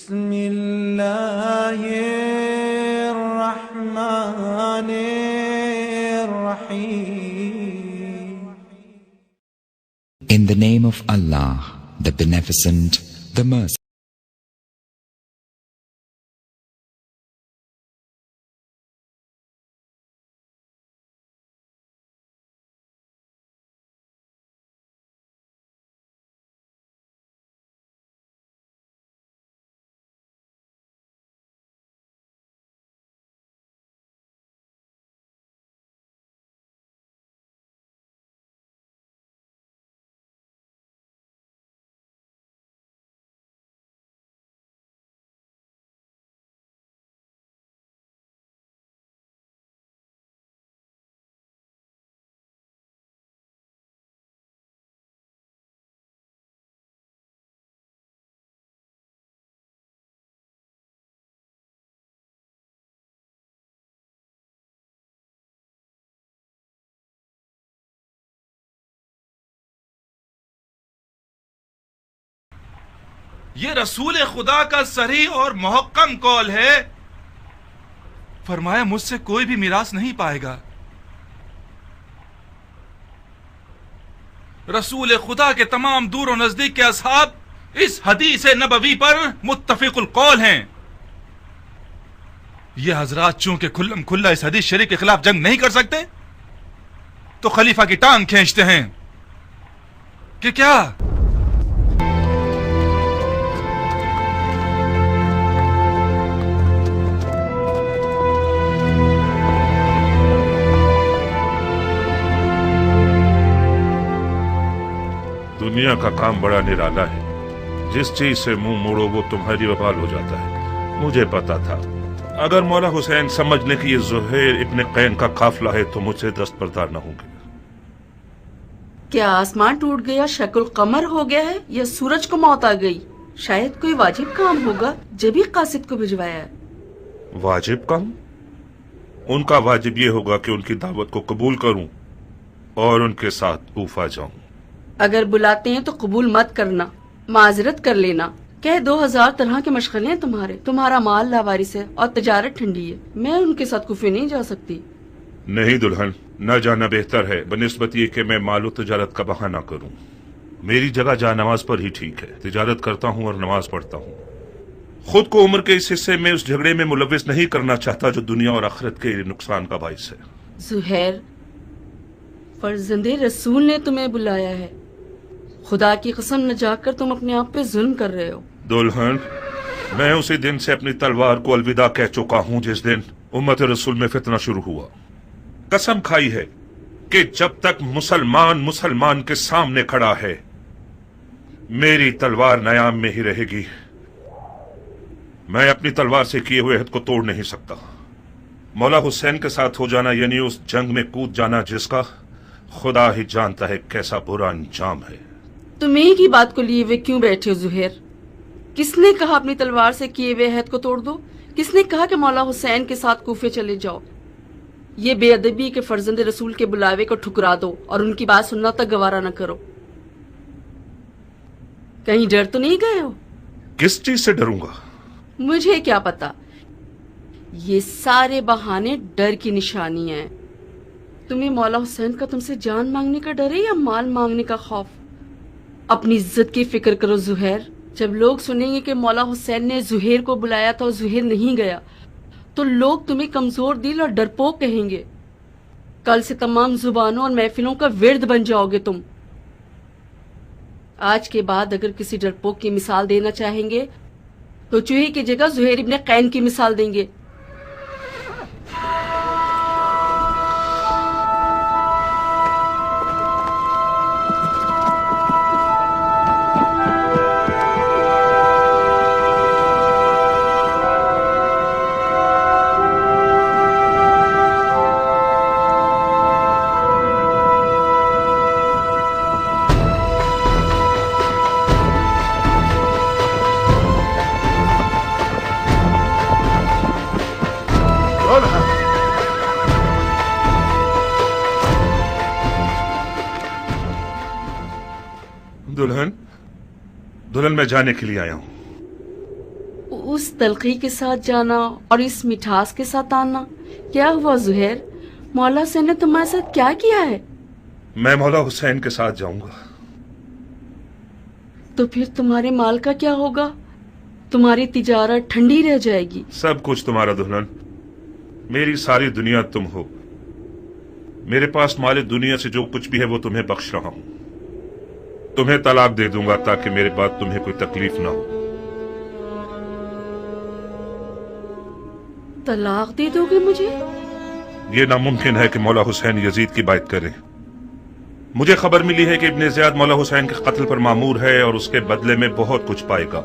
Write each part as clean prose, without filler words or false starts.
बिस्मिल्लाहिर्रहमानिर्रहीम। In the name of Allah, the Beneficent, the Merciful. ये रसूल खुदा का सही और मुहक्कम कौल है। फरमाया मुझसे कोई भी मिरास नहीं पाएगा। रसूल खुदा के तमाम दूर और नजदीक के असहाब इस हदीस नबवी पर मुत्तफिकुल कौल हैं। ये हजरात चूंकि खुल्लम खुल्ला इस हदीस शरीफ के खिलाफ जंग नहीं कर सकते, तो खलीफा की टांग खींचते हैं कि क्या दुनिया का काम बड़ा निराला है। जिस चीज से मुंह मोड़ो वो तुम्हारी वबाल हो जाता है। मुझे पता था अगर मौला हुसैन समझ ले कि ये ज़ुहैर इब्न कैन का काफिला है तो मुझसे दस्तबरदार न होंगे। क्या आसमान टूट गया, शक्ल कमर हो गया है, या सूरज को मौत आ गई? शायद कोई वाजिब काम होगा जब ही कासिद को भिजवाया है। वाजिब काम? उनका वाजिब ये होगा कि उनकी दावत को कबूल करूं और उनके साथ कूफा जाऊं। अगर बुलाते हैं तो कबूल मत करना, माजरत कर लेना। कह 2000 तरह के मशगले हैं तुम्हारा माल लावारिस है और तजारत ठंडी है। मैं उनके साथ कुफे नहीं जा सकती। नहीं दुल्हन, न जाना बेहतर है बनिस्बत ये कि मैं मालो तजारत का बहाना करूं। मेरी जगह जा नमाज पर ही ठीक है। तिजारत करता हूं और नमाज पढ़ता हूं। खुद को उम्र के इस हिस्से में उस झगड़े में मुलविस नहीं करना चाहता जो दुनिया और आखिरत के नुकसान का बाइस है। ज़ुहैर, फर्जंदे रसूल ने तुम्हें बुलाया है। खुदा की कसम न जाकर तुम अपने आप पे जुल्म कर रहे हो। दुल्हन, मैं उसी दिन से अपनी तलवार को अलविदा कह चुका हूं जिस दिन उम्मत रसूल में फितना शुरू हुआ। कसम खाई है कि जब तक मुसलमान के सामने खड़ा है मेरी तलवार नयाम में ही रहेगी। मैं अपनी तलवार से किए हुए हद को तोड़ नहीं सकता। मौला हुसैन के साथ हो जाना यानी उस जंग में कूद जाना जिसका खुदा ही जानता है कैसा बुरा अंजाम है। तुम एक ही बात को लिए हुए क्यों बैठे हो ज़ुहैर? किसने कहा अपनी तलवार से किए हुए अहद को तोड़ दो? किसने कहा कि मौला हुसैन के साथ कूफे चले जाओ? ये बेअदबी के फर्जंद रसूल के बुलावे को ठुकरा दो और उनकी बात सुनना तक गवारा न करो। कहीं डर तो नहीं गए हो? किस चीज से डरूंगा? मुझे क्या पता। ये सारे बहाने डर की निशानियां हैं। तुम्हें मौला हुसैन का तुमसे जान मांगने का डर है या माल मांगने का खौफ? अपनी इज्जत की फिक्र करो ज़ुहैर। जब लोग सुनेंगे कि मौला हुसैन ने ज़ुहैर को बुलाया था और ज़ुहैर नहीं गया तो लोग तुम्हें कमजोर दिल और डरपोक कहेंगे। कल से तमाम जुबानों और महफिलों का विर्द बन जाओगे तुम। आज के बाद अगर किसी डरपोक की मिसाल देना चाहेंगे तो चूहे की जगह ज़ुहैर इब्न कैन की मिसाल देंगे। दुल्हन मैं जाने के लिए आया हूं। उस तलखी के साथ जाना और इस मिठास के साथ आना, क्या हुआ जुहैर? मौला हुसैन ने तुम्हारे साथ क्या किया है? मैं मौला हुसैन के साथ जाऊंगा। तो फिर तुम्हारे माल का क्या होगा? तुम्हारी तिजारत ठंडी रह जाएगी। सब कुछ तुम्हारा दुल्हन, मेरी सारी दुनिया तुम हो। मेरे पास माले दुनिया से जो कुछ भी है वो तुम्हें बख्श रहा हूं। तुम्हें तलाक दे दूंगा ताकि मेरे बाद तुम्हें कोई तकलीफ ना हो। तलाक दे दोगे मुझे? ये नामुमकिन है कि मौला हुसैन यजीद की बात करें। मुझे खबर मिली है कि इब्ने ज़ियाद मौला हुसैन के कत्ल पर मामूर है और उसके बदले में बहुत कुछ पाएगा।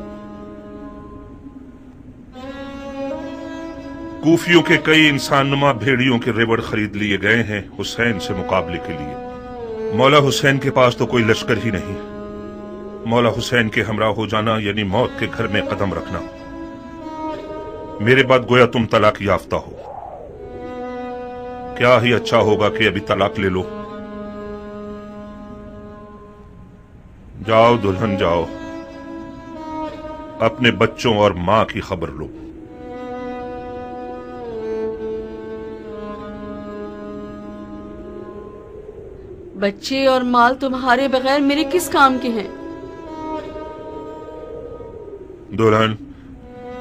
कूफियों के कई इंसानुमा भेड़ियों के रेवड़ खरीद लिए गए हैं हुसैन से मुकाबले के लिए। मौला हुसैन के पास तो कोई लश्कर ही नहीं। मौला हुसैन के हमरा हो जाना यानी मौत के घर में कदम रखना। मेरे बाद गोया तुम तलाक याफ्ता हो। क्या ही अच्छा होगा कि अभी तलाक ले लो। जाओ दुल्हन जाओ, अपने बच्चों और मां की खबर लो। बच्चे और माल तुम्हारे बगैर मेरे किस काम के हैं? दुल्हन,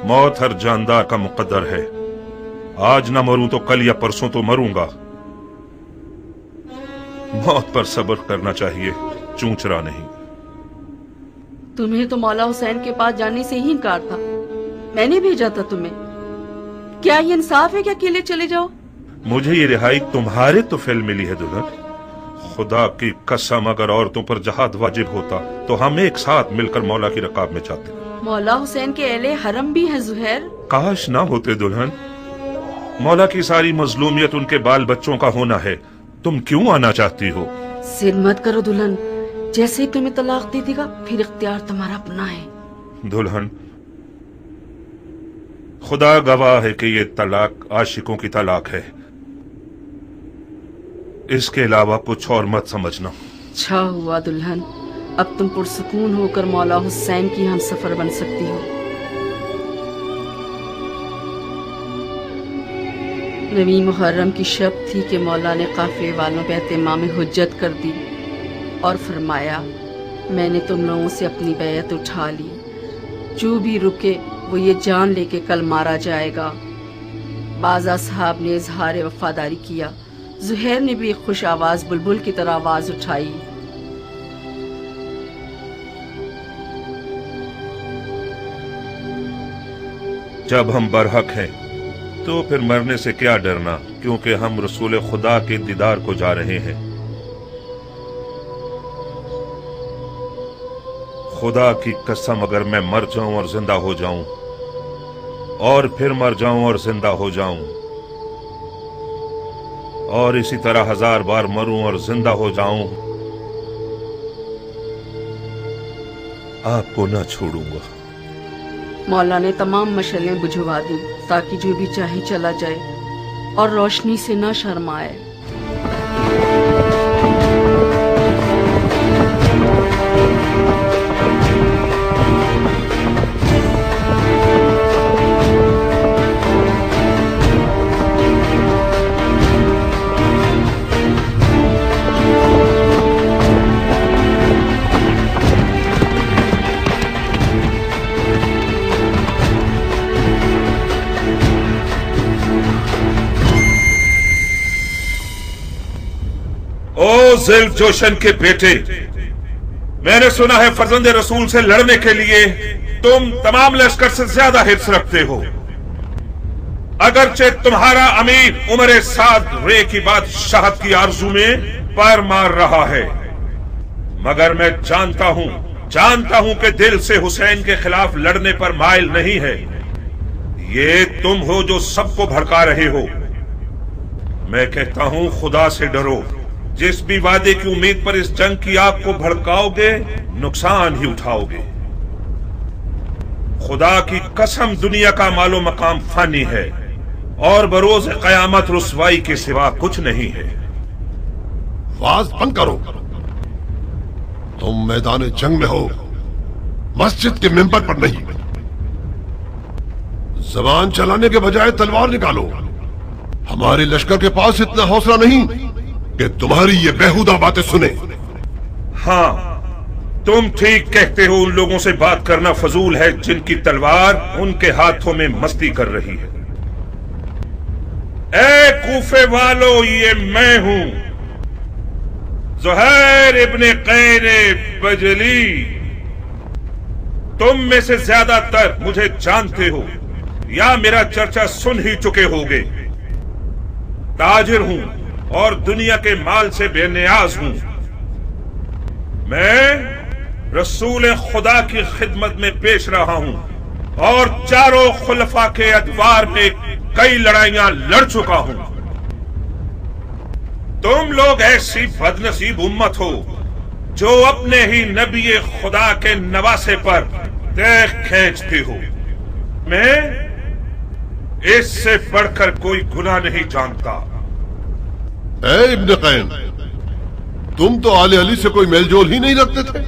मौत हर जानदार का मुकद्दर है। आज ना मरूं तो कल या परसों तो मरूंगा। मौत पर सब्र करना चाहिए, चूंचरा नहीं। तुम्हें तो मौला हुसैन के पास जाने से ही इनकार था। मैंने भेजा था तुम्हें। क्या ये इंसाफ है कि अकेले चले जाओ? मुझे ये रिहाई तुम्हारे तो फेल मिली है दुल्हन। खुदा की कसम, अगर औरतों पर जहाद वाजिब होता तो हम एक साथ मिलकर मौला की रकाब में जाते। मौला हुसैन के अहले हरम भी हैं जुहैर। काश ना होते दुल्हन। मौला की सारी मजलूमियत उनके बाल बच्चों का होना है। तुम क्यों आना चाहती हो? सिर मत करो दुल्हन। जैसे ही तुम्हें तलाक दे देगा फिर इख्तियार तुम्हारा अपना है। दुल्हन, खुदा गवाह है कि ये तलाक आशिकों की तलाक है। इसके अलावा कुछ और मत समझना। अच्छा हुआ दुल्हन, अब तुम पुरसुकून होकर मौला हुसैन की हम सफर बन सकती हो। नवी मुहर्रम की शब थी कि मौला ने काफिले वालों पे एहतिमाम हुज्जत कर दी और फरमाया, मैंने तुम लोगों से अपनी बैयत उठा ली। जो भी रुके वो ये जान लेके कल मारा जाएगा। बाज़ा साहब ने इजहार वफादारी किया। जुहैर ने भी एक खुश आवाज बुलबुल की तरह आवाज उठाई। जब हम बरहक हैं तो फिर मरने से क्या डरना, क्योंकि हम रसूल खुदा के दीदार को जा रहे हैं। खुदा की कसम, अगर मैं मर जाऊं और जिंदा हो जाऊं और फिर मर जाऊं और जिंदा हो जाऊं और इसी तरह 1000 बार मरूं और जिंदा हो जाऊं, आपको ना छोड़ूंगा। मौला ने तमाम मशलें बुझवा दी ताकि जो भी चाहे चला जाए और रोशनी से न शर्माए। ओ ज़ुल्फ़ जोशन के बेटे, मैंने सुना है फर्जंद रसूल से लड़ने के लिए तुम तमाम लश्कर से ज्यादा हिर्स रखते हो। अगरचे तुम्हारा अमीर उमर साद रे की बादशाहत की आरजू में पैर मार रहा है, मगर मैं जानता हूं कि दिल से हुसैन के खिलाफ लड़ने पर माइल नहीं है। ये तुम हो जो सबको भड़का रहे हो। मैं कहता हूं खुदा से डरो। जिस भी वादे की उम्मीद पर इस जंग की आग को भड़काओगे नुकसान ही उठाओगे। खुदा की कसम, दुनिया का मालो मकाम फानी है और बरोज कयामत रुसवाई के सिवा कुछ नहीं है। आवाज बंद करो। तुम मैदान जंग में हो, मस्जिद के मिंबर पर नहीं। जबान चलाने के बजाय तलवार निकालो। हमारे लश्कर के पास इतना हौसला नहीं कि तुम्हारी ये बेहुदा बातें सुने। हाँ, तुम ठीक कहते हो। उन लोगों से बात करना फजूल है जिनकी तलवार उनके हाथों में मस्ती कर रही है। ए कूफे वालों, ये मैं हूं, ज़ुहैर इब्ने कैन बजली। तुम में से ज्यादातर मुझे जानते हो या मेरा चर्चा सुन ही चुके होगे। ताजिर हूं और दुनिया के माल से बेनियाज हूं। मैं रसूल खुदा की खिदमत में पेश रहा हूं और चारों खुलफा के अदवार में कई लड़ाइयां लड़ चुका हूं। तुम लोग ऐसी बदनसीब उम्मत हो जो अपने ही नबी खुदा के नवासे पर देख खींचते हो। मैं इससे बढ़कर कोई गुनाह नहीं जानता। ए इब्ने कैन, तुम तो आले अली से कोई मेलजोल ही नहीं रखते थे।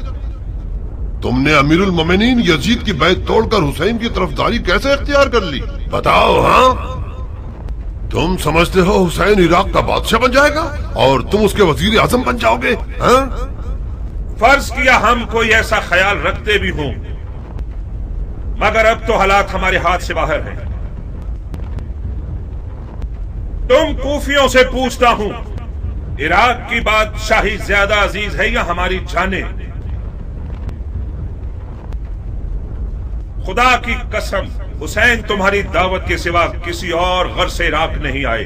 तुमने अमीरुल मोमिनीन यजीद की बैत तोड़कर हुसैन की तरफदारी कैसे इख्तियार कर ली? बताओ। हाँ, तुम समझते हो हुसैन इराक का बादशाह बन जाएगा और तुम उसके वजीर आजम बन जाओगे? हाँ? फर्ज किया हम कोई ऐसा ख्याल रखते भी हों, मगर अब तो हालात हमारे हाथ से बाहर हैं। तुम कूफियों से पूछता हूं, इराक की बादशाही ज्यादा अजीज है या हमारी जाने? खुदा की कसम, हुसैन तुम्हारी दावत के सिवा किसी और घर से इराक नहीं आए।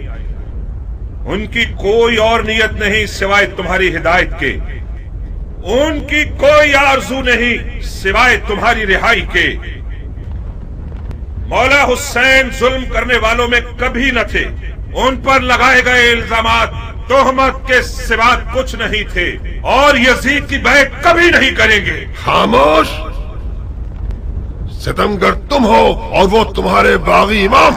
उनकी कोई और नियत नहीं सिवाय तुम्हारी हिदायत के। उनकी कोई आरजू नहीं सिवाय तुम्हारी रिहाई के। मौला हुसैन जुल्म करने वालों में कभी न थे। उन पर लगाए गए इल्जामात तोहमत के सिवा कुछ नहीं थे और यजीद की बैत कभी नहीं करेंगे। खामोश! सितमगर तुम हो और वो तुम्हारे बागी इमाम।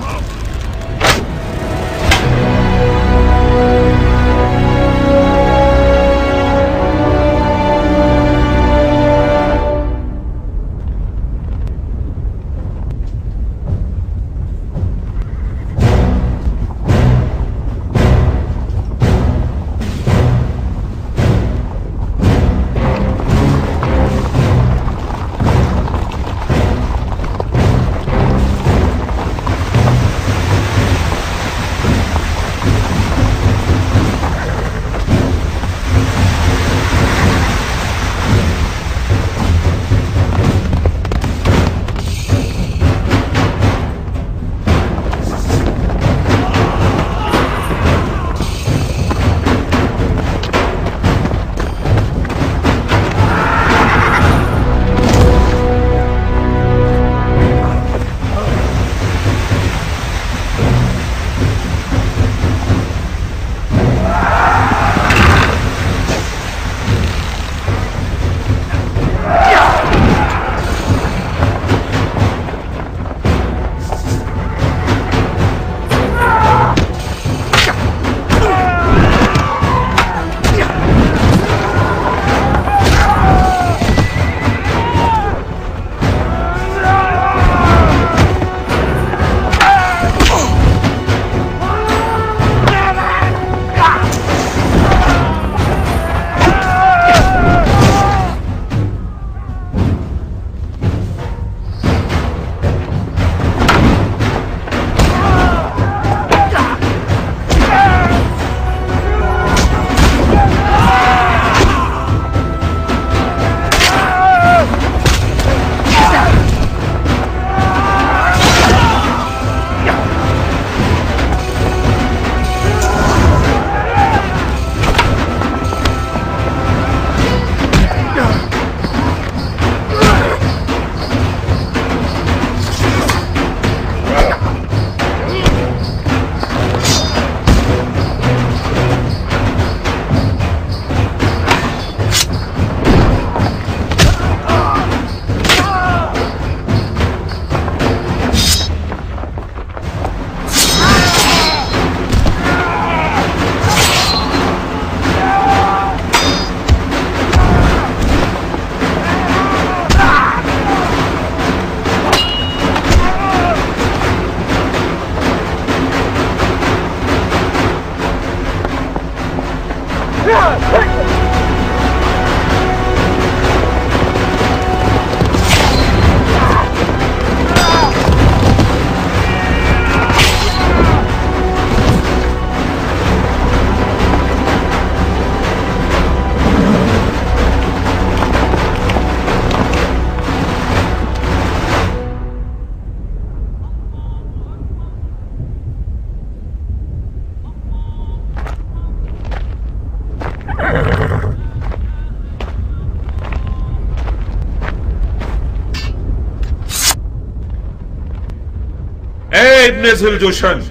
इब्ने जुल्जुशन,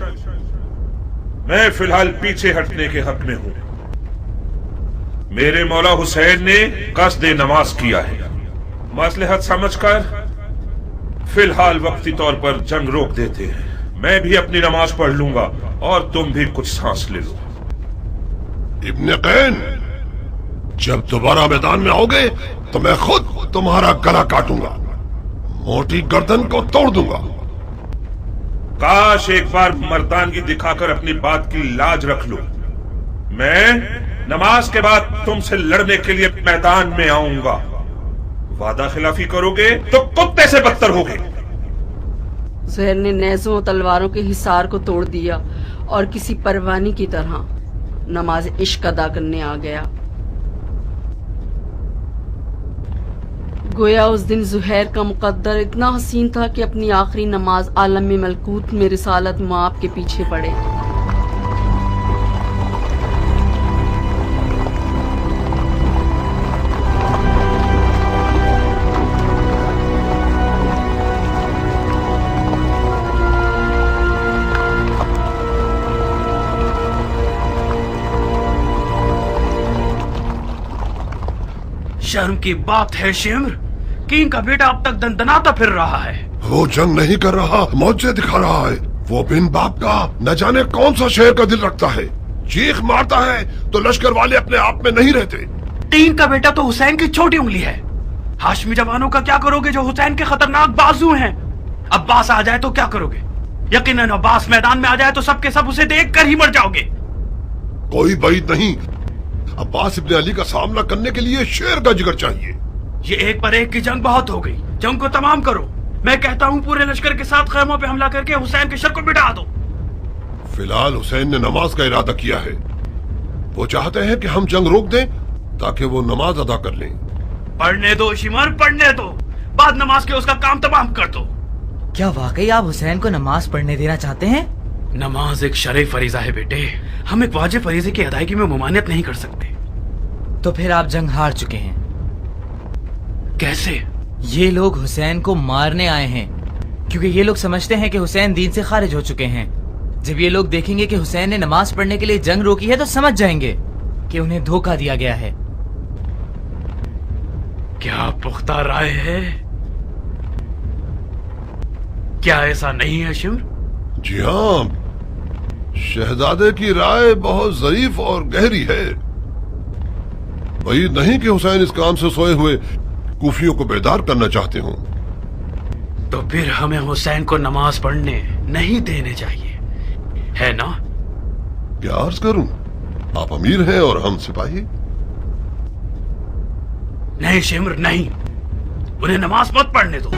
मैं फिलहाल पीछे हटने के हक में हूं। मेरे मौला हुसैन ने कसदे नमाज किया है। मसलहत समझकर फिलहाल वक्ती तौर पर जंग रोक देते हैं। मैं भी अपनी नमाज पढ़ लूंगा और तुम भी कुछ सांस ले लो। इब्ने कैन, जब दोबारा मैदान में आओगे तो मैं खुद तुम्हारा गला काटूंगा, मोटी गर्दन को तोड़ दूंगा। काश एक बार मर्दानगी दिखाकर अपनी बात की लाज रख लो। मैं नमाज के बाद तुमसे लड़ने के लिए मैदान में आऊंगा। वादा खिलाफी करोगे तो कुत्ते से बदतर होगे। सुहेल ने नेज़ों और तलवारों के हिसार को तोड़ दिया और किसी परवानी की तरह नमाज इश्क अदा करने आ गया। गोया उस दिन जुहैर का मुकद्दर इतना हसीन था कि अपनी आखिरी नमाज आलम में मलकूत में रिसालत माप के पीछे पड़े। शर्म की बात है शिम्र, किंग का बेटा अब तक दंदनाता फिर रहा है। वो जंग नहीं कर रहा, मौजे दिखा रहा है। वो बिन बाप का न जाने कौन सा शेर का दिल रखता है। चीख मारता है तो लश्कर वाले अपने आप में नहीं रहते। किंग का बेटा तो हुसैन की छोटी उंगली है। हाशमी जवानों का क्या करोगे जो हुसैन के खतरनाक बाजू हैं? अब्बास आ जाए तो क्या करोगे? यकीनन अब्बास मैदान में आ जाए तो सबके सब उसे देख कर ही मर जाओगे। कोई बैद नहीं, अब्बास इब्ने अली का सामना करने के लिए शेर का जिगर चाहिए। ये एक पर एक की जंग बहुत हो गई, जंग को तमाम करो। मैं कहता हूँ पूरे लश्कर के साथ खैमों पे हमला करके हुसैन के शर को मिटा दो। फिलहाल हुसैन ने नमाज का इरादा किया है। वो चाहते हैं कि हम जंग रोक दें ताकि वो नमाज अदा कर लें। पढ़ने दो शिमर, पढ़ने दो। बाद नमाज के उसका काम तमाम कर दो। क्या वाकई आप हुसैन को नमाज पढ़ने देना चाहते हैं? नमाज एक शरई फरीजा है बेटे, हम एक वाजिब फरीजे की अदायगी में मुमानियत नहीं कर सकते। तो फिर आप जंग हार चुके हैं। कैसे? ये लोग हुसैन को मारने आए हैं क्योंकि ये लोग समझते हैं कि हुसैन दीन से खारिज हो चुके हैं। जब ये लोग देखेंगे कि हुसैन ने नमाज पढ़ने के लिए जंग रोकी है तो समझ जाएंगे कि उन्हें धोखा दिया गया है। क्या पुख्ता राय है? क्या ऐसा नहीं है शिमर? जी हाँ, शहजादे की राय बहुत ज़रीफ और गहरी है। वही नहीं कि हुसैन इस काम से सोए हुए कूफियों को बेदार करना चाहते हों। तो फिर हमें हुसैन को नमाज पढ़ने नहीं देने चाहिए, है ना? क्या अर्ज करूं, आप अमीर हैं और हम सिपाही। नहीं शिमर नहीं, उन्हें नमाज मत पढ़ने दो।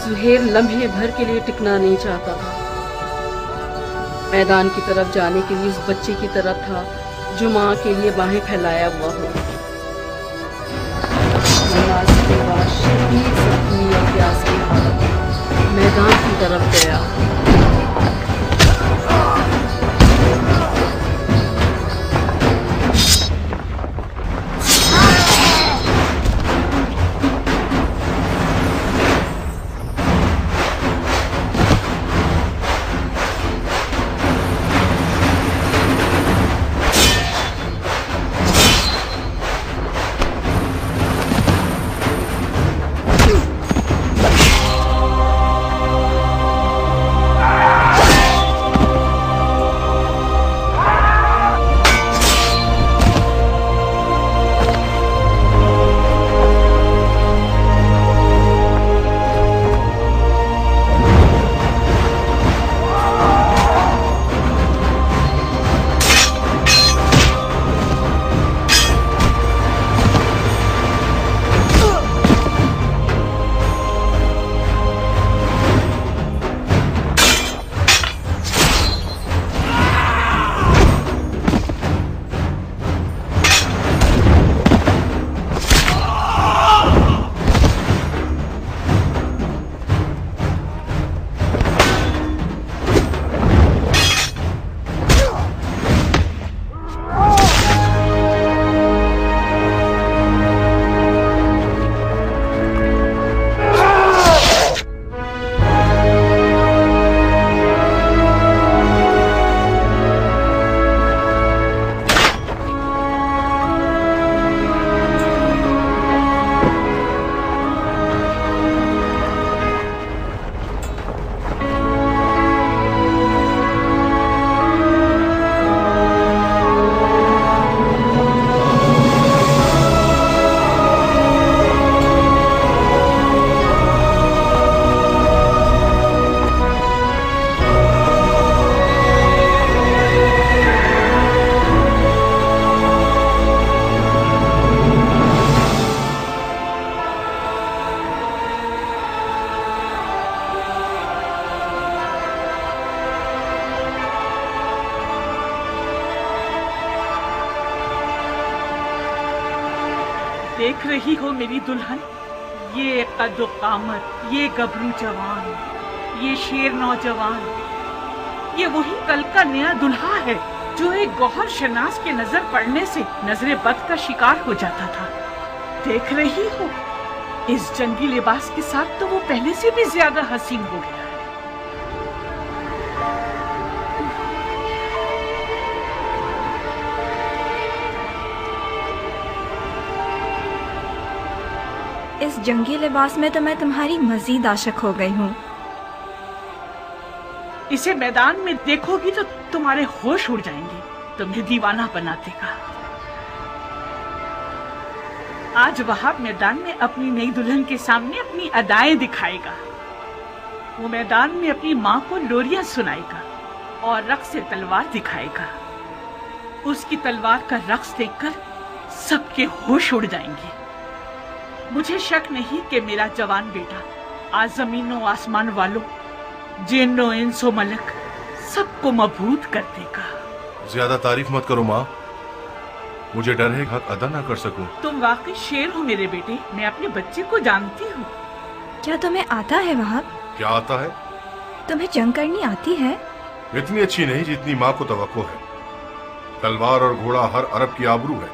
सुहेल लम्हे भर के लिए टिकना नहीं चाहता था। मैदान की तरफ जाने के लिए उस बच्चे की तरह था जो माँ के लिए बाहें फैलाया हुआ हो। नमाज के बाद शदीद जख्मी और प्यास की हालत मैदान की तरफ गया। देख रही हो मेरी दुल्हन, ये कद्दो कामत, ये गबरू जवान, ये शेर नौजवान, ये वही कल का नया दुल्हा है जो एक गौहर शनास के नजर पड़ने से नजरे बद का शिकार हो जाता था। देख रही हो, इस जंगी लिबास के साथ तो वो पहले से भी ज्यादा हसीन हो गया है। इस जंगी लिबास में तो मैं तुम्हारी मजीद आशिक हो गई हूँ। इसे मैदान में देखोगी तो तुम्हारे होश उड़ जाएंगे, तुम्हें दीवाना बना देगा। आज वहाब मैदान में अपनी नई दुल्हन के सामने अपनी अदाएं दिखाएगा। वो मैदान में अपनी माँ को लोरियां सुनाएगा और रक्स से तलवार दिखाएगा। उसकी तलवार का रक्स देखकर सबके होश उड़ जाएंगे। मुझे शक नहीं कि मेरा जवान बेटा आज जमीनों आसमान वालों, जिन्नो इंसो मलक सबको मबहूत कर देगा। ज्यादा तारीफ मत करो माँ, मुझे डर है हक अदा ना कर सकूं। तुम वाकई शेर हो मेरे बेटे, मैं अपने बच्चे को जानती हूँ। क्या तुम्हें आता है वहाब? क्या आता है? तुम्हें जंग करनी आती है? इतनी अच्छी नहीं जितनी माँ को तवक्को है। तलवार और घोड़ा हर अरब की आबरू है।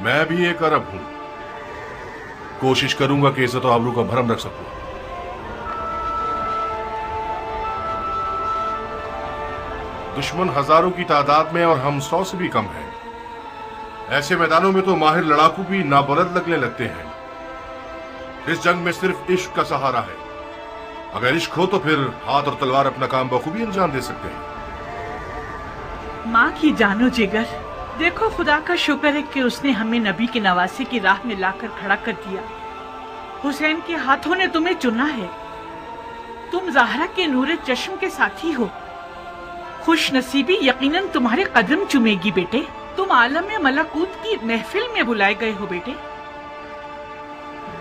मैं भी एक अरब हूँ। कोशिश करूंगा कि इज्जत और आबरू का भरम रख सकूं। दुश्मन हजारों की तादाद में और हम 100 से भी कम हैं। ऐसे मैदानों में तो माहिर लड़ाकू भी नाबलद लगने लगते हैं। इस जंग में सिर्फ इश्क का सहारा है। अगर इश्क हो तो फिर हाथ और तलवार अपना काम बखूबी अंजाम दे सकते हैं। माँ की जानो जिगर, देखो खुदा का शुक्र है कि उसने हमें नबी की नवासी की राह में लाकर खड़ा कर दिया। हुसैन के हाथों ने तुम्हें चुना है। तुम ज़हरा के नूरे चश्म के साथी हो। खुश नसीबी यकीनन तुम्हारे कदम चुमेगी बेटे। तुम आलम मलकूत की महफिल में बुलाए गए हो बेटे।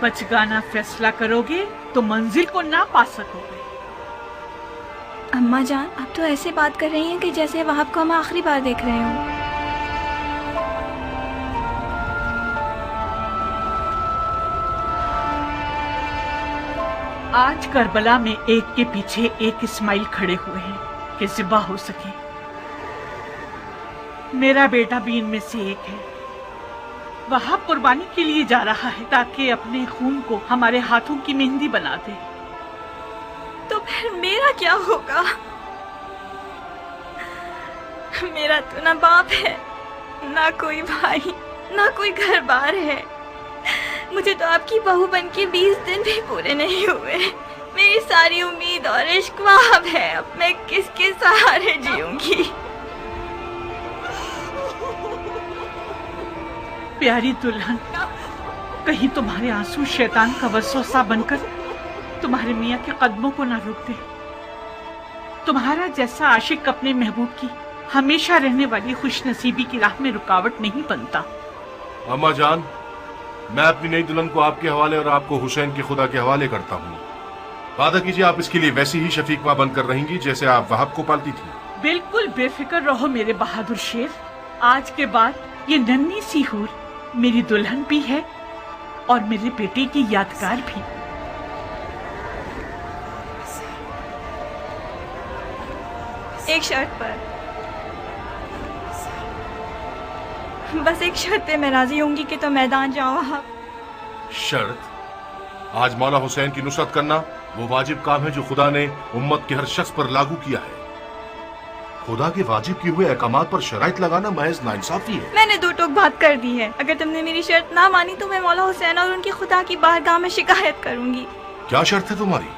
बचगाना फैसला करोगे तो मंजिल को ना पा सकोगे। अम्मा जान, अब तो ऐसे बात कर रही हैं कि जैसे वहाब को हम आखिरी बार देख रहे हो। आज करबला में एक के पीछे एक इस्माइल खड़े हुए हैं। कि ज़िबा हो सके। मेरा बेटा भी इनमें से एक है। वह कुर्बानी के लिए जा रहा है ताकि अपने खून को हमारे हाथों की मेहंदी बना दे। तो फिर मेरा क्या होगा? मेरा तो ना बाप है, ना कोई भाई, ना कोई घर बार है। मुझे तो आपकी बहू बन के 20 दिन भी पूरे नहीं हुए। मेरी सारी उम्मीद और इश्क ख्वाब है। अब मैं किसके सहारे जीऊंगी? प्यारी दुल्हन, कहीं तुम्हारे आंसू शैतान का वसवसा बनकर तुम्हारे मियाँ के कदमों को ना रोक दे। तुम्हारा जैसा आशिक अपने महबूब की हमेशा रहने वाली खुशनसीबी की राह में रुकावट नहीं बनता। अम्मा जान, मैं अपनी नई दुल्हन को आपके हवाले और आपको हुसैन के खुदा के हवाले करता हूँ। वादा कीजिए आप इसके लिए वैसी ही शफीक माँ बनकर रहेंगी जैसे आप वहाब को पालती थी। बिल्कुल बेफिक्र रहो मेरे बहादुर शेर। आज के बाद ये नन्ही सी हूर मेरी दुल्हन भी है और मेरे बेटे की यादगार भी। एक शर्त पर, बस एक शर्त पे मैं राजी होंगी कि तो मैदान जाओ आप। शर्त? आज मौला हुसैन की नुसरत करना वो वाजिब काम है जो खुदा ने उम्मत के हर शख्स पर लागू किया है। खुदा के वाजिब किए हुए अहकामात पर शराइत लगाना महज नाइंसाफी है। मैंने दो टोक बात कर दी है। अगर तुमने मेरी शर्त ना मानी तो मैं मौला हुसैन और उनकी खुदा की बारगाह में शिकायत करूंगी। क्या शर्त है तुम्हारी?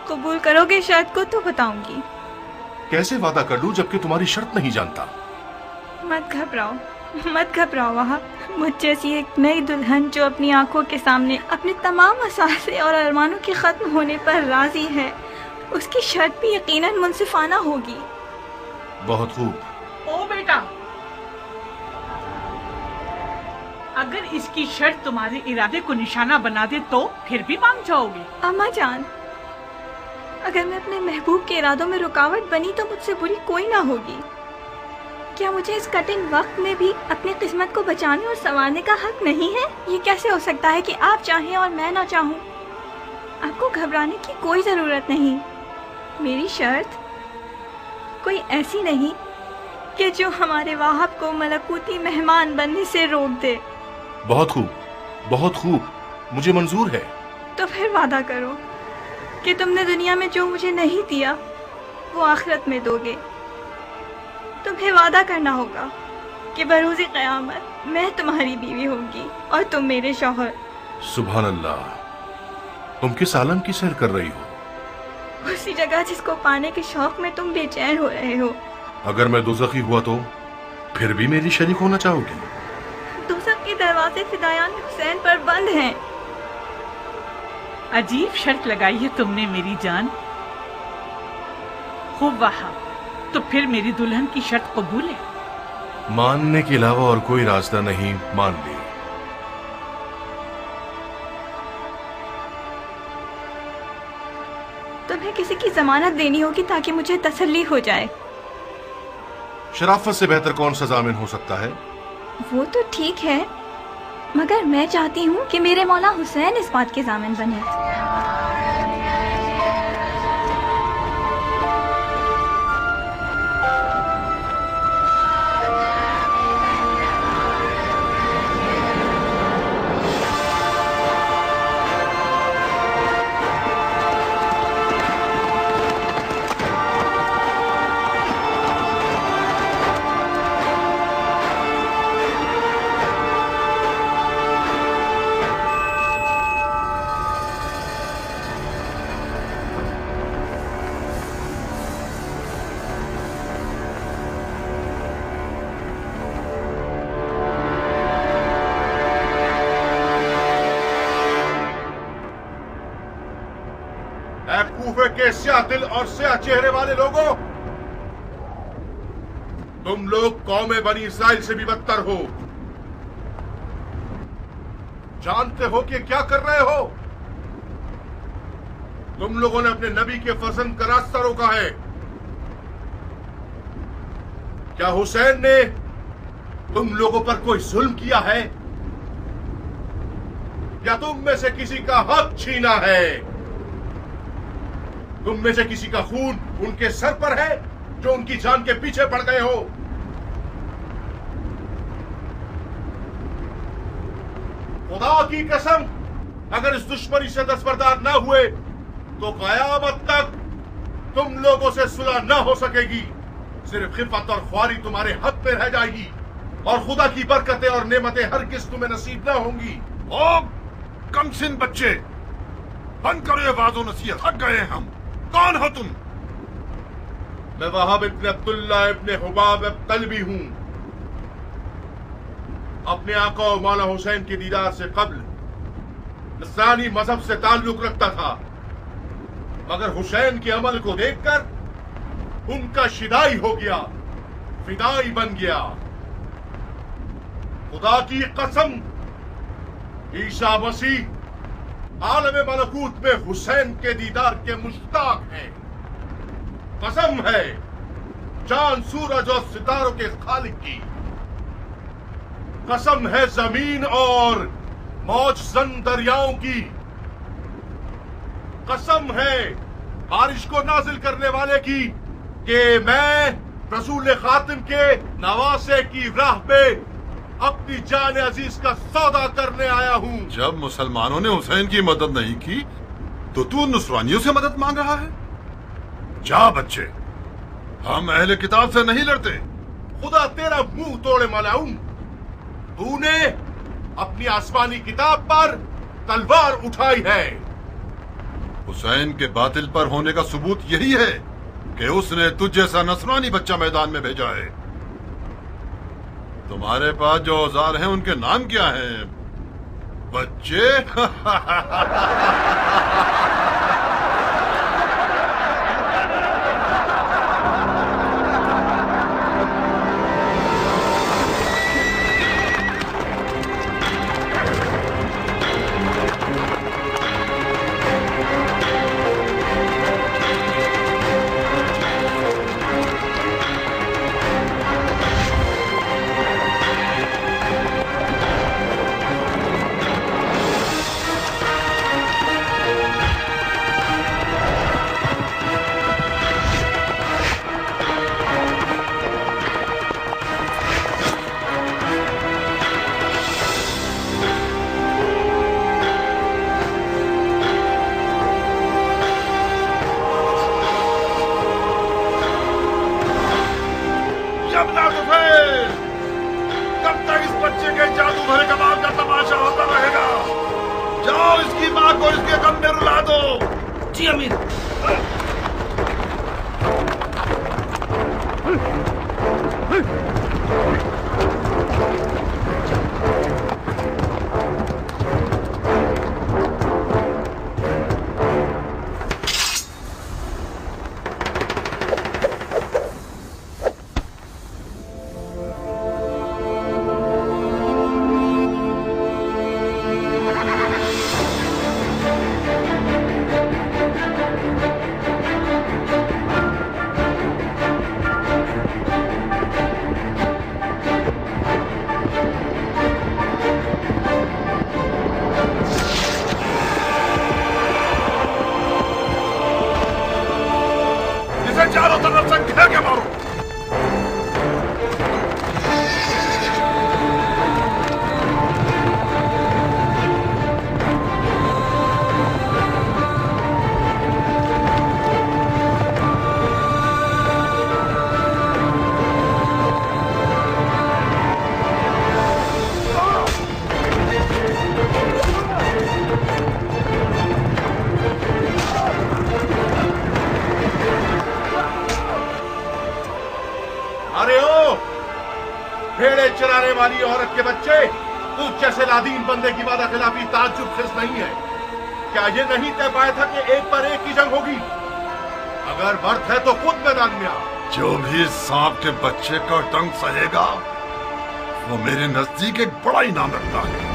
कबूल करोगे शर्त को तो बताऊंगी। कैसे वादा कर लूं जबकि तुम्हारी शर्त नहीं जानता? मत घबराओ, मत घबराओ वहाब। मुझ जैसी एक नई दुल्हन जो अपनी आंखों के सामने अपने तमाम असासे और अरमानों के खत्म होने पर राजी है, उसकी शर्त भी यकीनन मुंसिफाना होगी। बहुत खूब। ओ बेटा, अगर इसकी शर्त तुम्हारे इरादे को निशाना बना दे तो फिर भी मान जाओगे? अम्मा जान, अगर मैं अपने महबूब के इरादों में रुकावट बनी तो मुझसे बुरी कोई ना होगी। क्या मुझे इस कठिन वक्त में भी अपनी किस्मत को बचाने और संवारने का हक नहीं है? ये कैसे हो सकता है कि आप चाहें और मैं ना चाहूँ? आपको घबराने की कोई जरूरत नहीं। मेरी शर्त कोई ऐसी नहीं कि जो हमारे वाहब को मलकूती मेहमान बनने से रोक दे। बहुत खूब, बहुत खूब, मुझे मंजूर है। तो फिर वादा करो कि तुमने दुनिया में जो मुझे नहीं दिया वो आखिरत में दोगे। तुम्हें वादा करना होगा कि बरोज़े क़यामत मैं तुम्हारी बीवी होंगी और तुम मेरे शौहर। सुभान अल्लाह, तुम किस आलम की सैर कर रही हो? उसी जगह जिसको पाने के शौक में तुम बेचैन हो रहे हो। अगर मैं दोज़खी हुआ तो फिर भी मेरी शरीक होना चाहोगी? दोज़ख के दरवाजे फिदायान हुसैन पर बंद हैं। अजीब शर्त लगाई है तुमने मेरी जान। खूब वहाब, तो फिर मेरी दुल्हन की शर्त कबूल है? मानने के अलावा और कोई रास्ता नहीं, मान ली। तुम्हें किसी की जमानत देनी होगी ताकि मुझे तसल्ली हो जाए। शराफत से बेहतर कौन सा जामिन हो सकता है? वो तो ठीक है, मगर मैं चाहती हूँ कि मेरे मौला हुसैन इस बात के जामिन बने। कूफे के स्याह दिल और स्याह चेहरे वाले लोगों, तुम लोग कौम बनी इसराइल से भी बदतर हो। जानते हो कि क्या कर रहे हो? तुम लोगों ने अपने नबी के फर्जंद का रास्ता रोका है। क्या हुसैन ने तुम लोगों पर कोई जुल्म किया है या तुम में से किसी का हक छीना है? तुम में से किसी का खून उनके सर पर है जो उनकी जान के पीछे पड़ गए हो। खुदा की कसम, अगर इस दुश्मनी से दस्तबरदार न हुए तो कयामत तक तुम लोगों से सुलह न हो सकेगी। सिर्फ खिफत और ख्वारी तुम्हारे हक पे रह जाएगी और खुदा की बरकतें और नेमतें हरगिज़ तुम्हें नसीब न होंगी। ओ कमसिन बच्चे, बंद करो ये वाज़ो नसीहत, थक गए हैं हम। कौन हो तुम? मैं वहाब इब्न अब्दुल्ला इब्न हुबाब कल्बी हूं। अपने आका और मौला हुसैन के दीदार से कब्ल नसरानी मजहब से ताल्लुक रखता था, मगर हुसैन के अमल को देखकर उनका शिदाई हो गया, फिदाई बन गया। खुदा की कसम, ईसा मसीह आलम मलकूत में हुसैन के दीदार के मुश्ताक हैं। कसम है चांद सूरज और सितारों के खालिक की। कसम है जमीन और मौजजन दरियाओं की। कसम है बारिश को नाजिल करने वाले की कि मैं रसूल खातिम के नवासे की राह पे अपनी जान अजीज का सौदा करने आया हूँ। जब मुसलमानों ने हुसैन की मदद नहीं की तो तू नुसरानियों से मदद मांग रहा है? जा बच्चे, हम अहले किताब से नहीं लड़ते। खुदा तेरा मुंह तोड़े मलाऊं, तूने अपनी आसमानी किताब पर तलवार उठाई है। हुसैन के बातिल पर होने का सबूत यही है कि उसने तुझ जैसा नसरानी बच्चा मैदान में भेजा है। तुम्हारे पास जो औजार हैं उनके नाम क्या हैं बच्चे? कब तक इस बच्चे के जादू भरे कमाल का तमाशा होता रहेगा? जाओ इसकी माँ को इसके गम में रुला दो। जी अमीर। चारों तरफ से घेर के मारो। भेड़े चराने वाली औरत के बच्चे, तू जैसे लादीन बंदे की वादा खिलाफी ताज्जुब खिस नहीं है। क्या ये नहीं तय पाया था कि एक पर एक की जंग होगी? अगर मर्द है तो खुद मैदान में आ। जो भी सांप के बच्चे का डंक सहेगा वो मेरे नजदीक एक बड़ा इनाम रखता है।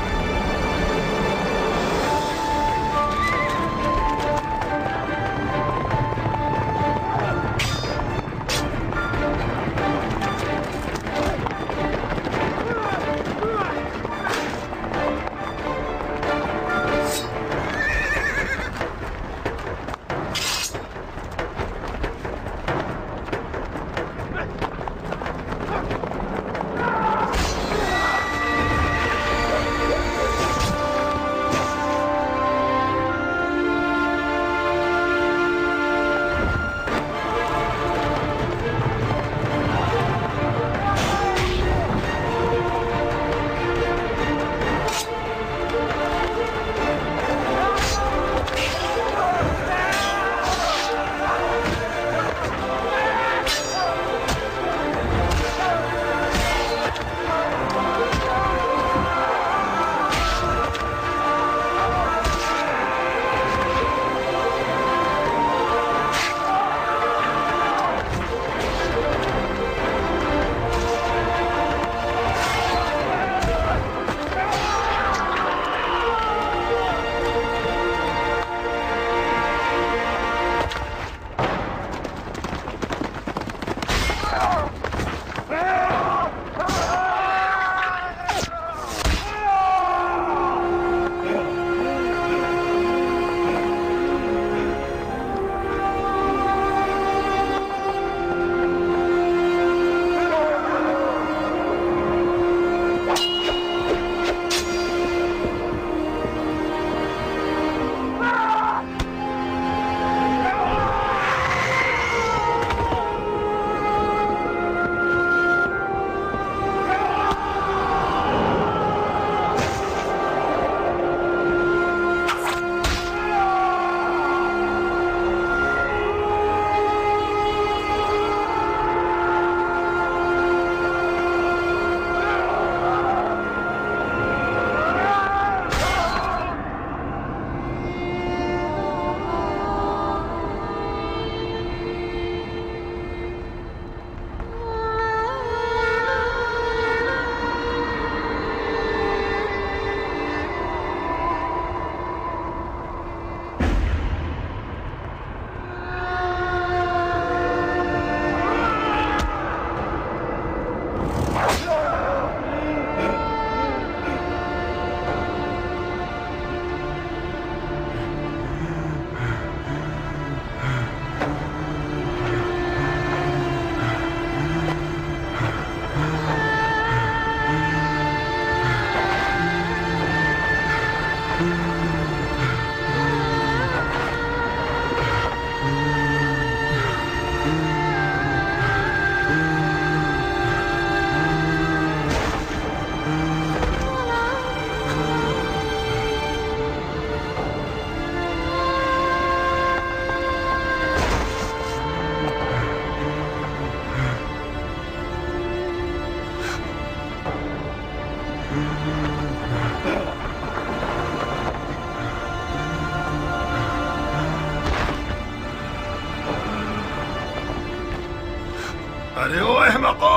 अहमको,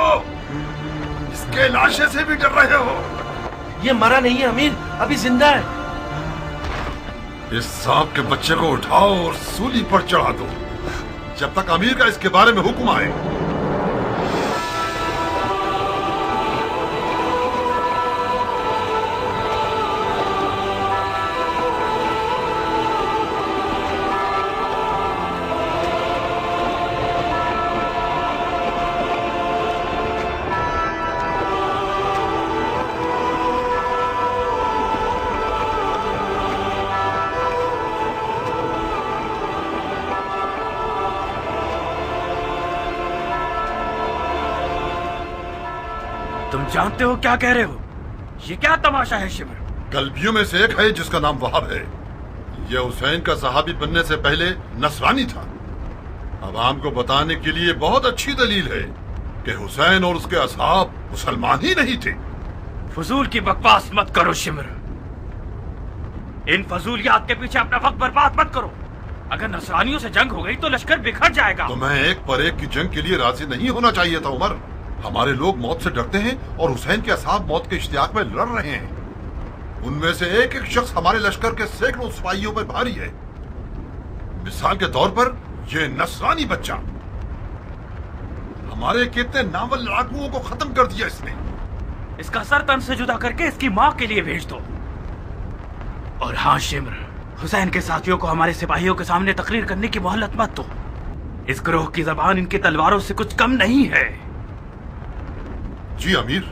इसके लाशे से भी डर रहे हो? ये मरा नहीं है अमीर, अभी जिंदा है। इस सांप के बच्चे को उठाओ और सूली पर चढ़ा दो, जब तक अमीर का इसके बारे में हुक्म आए। तुम जानते हो क्या कह रहे हो? ये क्या तमाशा है शिमर? कल्बियों में से एक है जिसका नाम वहाब है। यह हुसैन का सहाबी बनने से पहले नसरानी था। अवाम को बताने के लिए बहुत अच्छी दलील है कि हुसैन और उसके असहाब मुसलमान ही नहीं थे। फजूल की बकवास मत करो शिमर। इन फजूलियात के पीछे अपना वक्त बर्बाद मत करो। अगर नसरानियों से जंग हो गई तो लश्कर बिखर जाएगा। तो मैं एक पर एक की जंग के लिए राजी नहीं होना चाहिए था उमर। हमारे लोग मौत से डरते हैं और हुसैन के असहाब मौत के इश्तियाक में लड़ रहे हैं। उनमें से एक एक शख्स हमारे लश्कर के सैकड़ों सिपाहियों पर भारी है। मिसाल के तौर पर यह नसरानी बच्चा हमारे कितने नावल लड़ाकुओं को खत्म कर दिया इसने। इसका सर तन से जुदा करके इसकी माँ के लिए भेज दो। और हाँ शिमर, हुसैन के साथियों को हमारे सिपाहियों के सामने तकरीर करने की मोहलत मत दो। इस ग्रोह की जबान इनकी तलवारों से कुछ कम नहीं है। जी अमीर।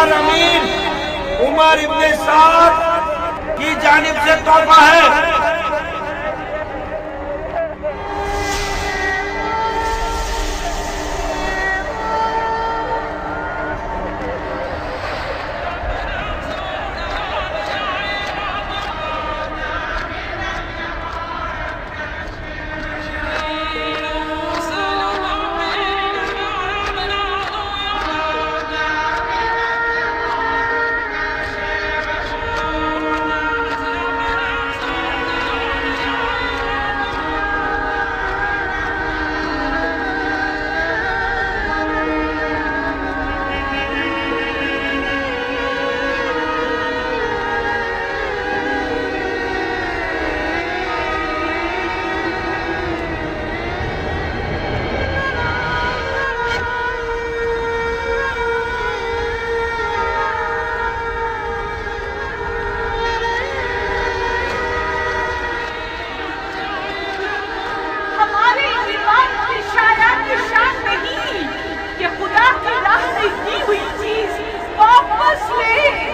अमीर उमर इब्ने साद की जानिब से तोहफा है। कि खुदा की राह में दी हुई चीज वापस ले।